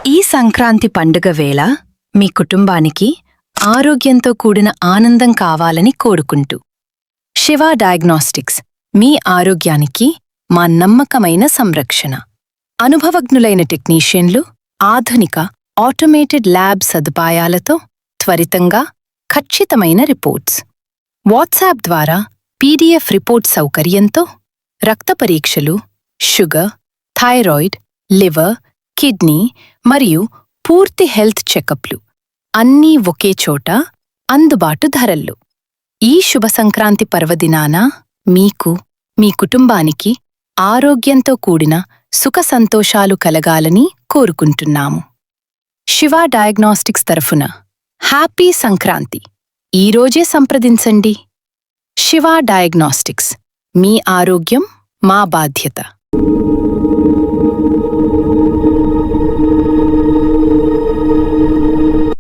ఈ సంక్రాంతి పండుగ వేళ మీ కుటుంబానికి ఆరోగ్యంతో కూడిన ఆనందం కావాలని కోరుకుంటూ శివ డయాగ్నోస్టిక్స్ మీ ఆరోగ్యానికి మా నమ్మకమైన సంరక్షణ. అనుభవజ్ఞులైన టెక్నీషియన్లు, ఆధునిక ఆటోమేటెడ్ ల్యాబ్ సదుపాయాలతో త్వరితంగా ఖచ్చితమైన రిపోర్ట్స్. వాట్సాప్ ద్వారా పీడీఎఫ్ రిపోర్ట్ సౌకర్యంతో రక్త పరీక్షలు, షుగర్, థైరాయిడ్, లివర్, కిడ్నీ మరియు పూర్తి హెల్త్ చెకప్లు అన్నీ ఒకే చోట అందుబాటు ధరల్లో. ఈ శుభ సంక్రాంతి పర్వదినాన మీకు, మీ కుటుంబానికి ఆరోగ్యంతో కూడిన సుఖ సంతోషాలు కలగాలని కోరుకుంటున్నాము. శివ డయాగ్నోస్టిక్స్ తరఫున హ్యాపీ సంక్రాంతి! ఈరోజే సంప్రదించండి. శివ డయాగ్నోస్టిక్స్, మీ ఆరోగ్యం మా బాధ్యత.